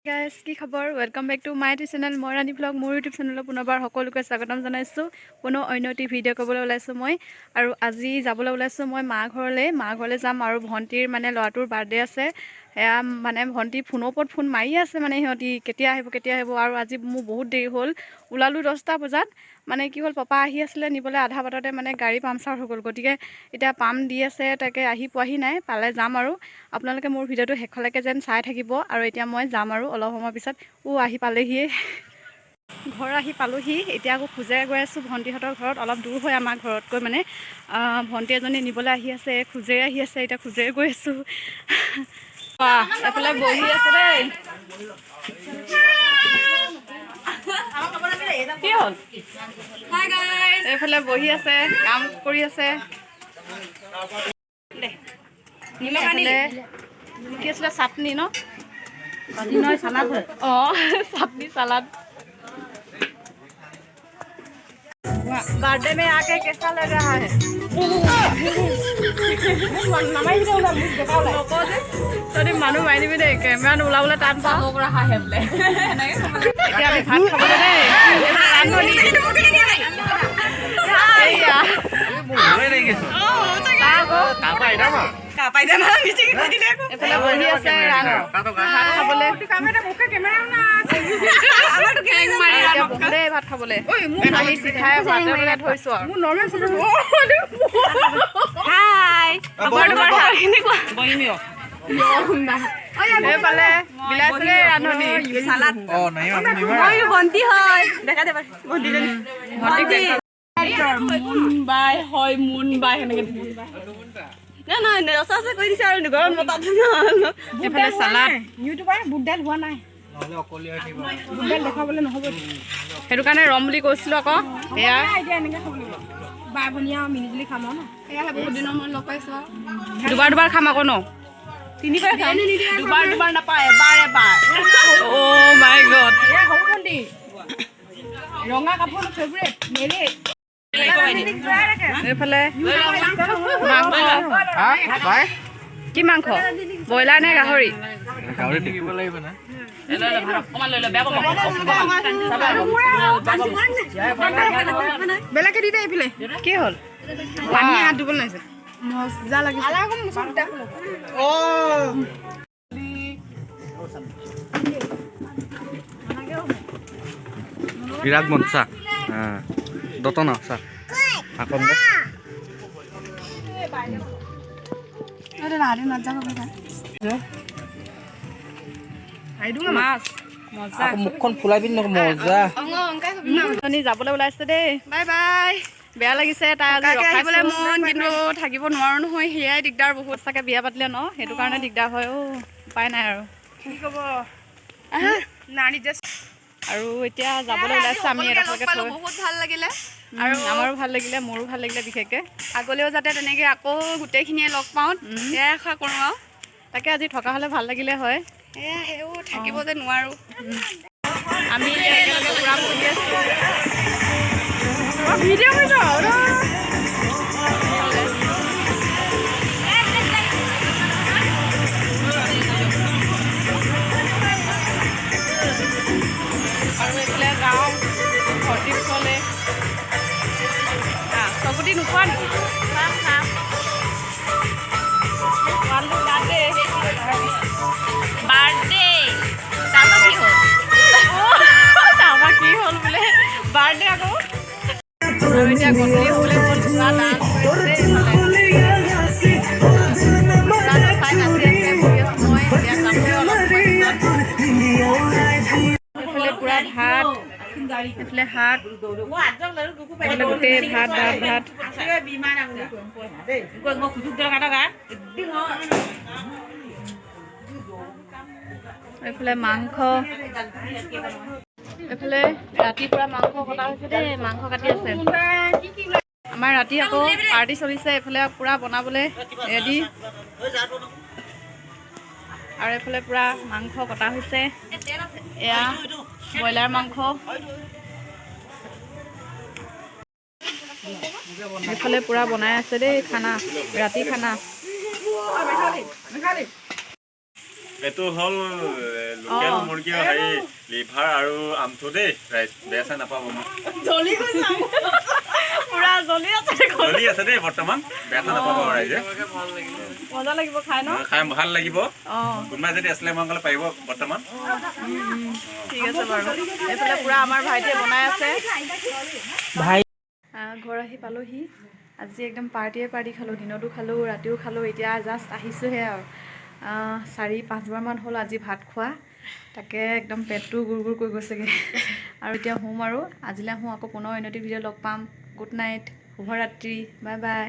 guys কি খবৰ welcome back to my YouTube channel মই ৰাণী ব্লগ মোৰ ইউটিউব চেনেলত পুনৰবাৰ সকলোকে স্বাগতম জনাইছোঁ পুনৰ অন্য এটি ভিডিঅ' কৰিবলৈ ওলাইছোঁ মই আৰু আজি যাবলৈ ওলাইছোঁ মই মা ঘৰলৈ যাম আৰু ভণ্টিৰ মানে ল'ৰাটোৰ বাৰ্থডে আছে এয়া মানে ভণ্টি ফোনৰ ওপৰত ফোন মাৰি আছে মানে সিহঁতি কেতিয়া আহিব আৰু আজি মোৰ বহুত দেৰি হ'ল ওলালোঁ 10টা বজাত মানে কি হ'ল পাপা আহি আছিলে নিবলৈ আধা বাটতে মানে গাড়ী পামচাৰ হৈ গ'ল গতিকে এতিয়া পাম দি আছে তাকে আহি পোৱাহি নাই পালে যাম আৰু আপোনালোকে মোৰ ভিডিঅ'টো শেষলৈকে যেন চাই থাকিব আৰু এতিয়া মই যাম আৰু অলপ সময় পিছত আহি পালেহিয়ে ঘৰ আহি পালোহি এতিয়া আকৌ খোজেৰে গৈ আছোঁ ভণ্টিহঁতৰ ঘৰত অলপ দূৰ হয় আমাৰ ঘৰতকৈ মানে ভণ্টি এজনী নিবলৈ আহি আছে খোজেৰে আহি আছে এতিয়া খোজেৰে গৈ আছোঁ এফালে বহি আছে দেই কি হ'ল এইফালে বহি আছে কাম কৰি আছে কি আছিলে চাটনি ন चाटनी सलाद बर्थडे में आके कैसा लग रहा है মানুহ মাৰি দিবি দেই কেমেৰাত ওলাবলৈ টান পাওঁ ভাত খাবলৈ এফালে বহি আছে ভাত খাবলৈ চিধাই ভাত থৈছো এইফালে বিলাসী ৰান্ধনি ভণ্টি হয় দেখা দে মুনবাই হয় মুনবাই সেনেকে নহয় ৰচা কৰি দিছে আৰু ঘৰত মতাত এইফালে চালাড ইউটিউবাৰ বুটডাল হোৱা নাই দেখাবলৈ নহ'ব সেইটো কাৰণে ৰম বুলি কৈছিলোঁ আকৌ এয়া এতিয়া এনেকৈ খাব লাগিব বাই ভনীয়া মিলি জুলি খাম ন এয়াহে বহুত দিনৰ মূৰত লগ পাইছোঁ দুবাৰ খাম আকৌ ন তিনিবাৰ খাম দুবাৰ নাপায় এবাৰ অ' মাই গড হ'ব ভণ্টি ৰঙা কাপোৰ ফেভৰেট মেৰে এইফালে কি মাংস ব্ৰইলাৰ নে গাহৰি থাকিব লাগিব না বেলেগে দি দে এইফালে কি হ'ল পানী হাত ধুব নাইছে মজা লাগিছে বিৰাট মনচা দতনা চা আকন দে মুখখন ফুলাই পিনি মজা যাবলৈ ওলাইছে দেই বাই বাই বেয়া লাগিছে তাই ৰখাবলৈ মন কিন্তু থাকিব নোৱাৰো নহয় সেয়াই দিগদাৰ বহুত চাগে বিয়া পাতিলে ন সেইটো কাৰণে দিগদাৰ হয় উপায় নাই আৰু কি ক'ব আৰু এতিয়া যাবলৈ ওলাইছে আমি বহুত ভাল লাগিলে আৰু আমাৰো ভাল লাগিলে মোৰো ভাল লাগিলে বিশেষকৈ আগলৈও যাতে তেনেকৈ আকৌ গোটেইখিনিয়ে লগ পাওঁ এয়াই আশা কৰোঁ আৰু তাকে আজি থকা হ'লে ভাল লাগিলে হয় এয়া সেইও থাকিব যে নোৱাৰোঁ আমি একেলগে পূৰা বহি আছোঁ ভিডিঅ' কৰি আৰু এইফালে যাওঁ ভৰ্তি চলে চকুটি নোখোৱা নেকি বাৰ্থডে তাৰপৰা কি হ'ল বোলে বাৰ্থডে আকৌ আৰু এতিয়া গধূলি হ'বলৈ হ'ল পুৰা ডান্স কৰিছে এইফালে পুৰা ভাত এইফালে হাত গোটেই ভাত এইফালে মাংস এইফালে ৰাতিপুৱা মাংস কটা হৈছে দেই মাংস কাটি আছে আমাৰ ৰাতি আকৌ পাৰ্টি চলিছে এইফালে পূৰা বনাবলৈ ৰেডি আৰু এইফালে পূৰা মাংস কটা হৈছে এয়া ব্ৰইলাৰ মাংস এইফালে পূৰা বনাই আছে দেই খানা ৰাতি খানা এইটো হ'ল লোকেল মুৰ্গীৰ হেৰি লিভাৰ আৰু আমঠু দেই ৰাইজ বেয়া চেয়া নাপাব মোক পুৰা জ্বলি আছে জ্বলি আছে দেই বৰ্তমান বেয়া চেয়া নাপাব ৰাইজে মজা লাগিব খাই ন খাই ভাল লাগিব অঁ কোনোবাই যদি আছিলে মংগলে পাৰিব বৰ্তমান ঠিক আছে বাৰু এইফালে পুৰা আমাৰ ভাইটিয়ে বনাই আছে ভাই ঘৰ আহি পালোহি আজি একদম পাৰ্টি খালোঁ দিনতো খালোঁ ৰাতিও খালোঁ এতিয়া জাষ্ট আহিছোঁহে আৰু 4-5বাৰমান হ'ল আজি ভাত খোৱা তাকে একদম পেটটো গুৰ গুৰ কৰি গৈছেগৈ আৰু এতিয়া শুম আৰু আজিলৈ শুম আকৌ পুনৰ অন্য ভিডিঅ' লগ পাম গুড নাইট শুভৰাত্ৰি বাই বাই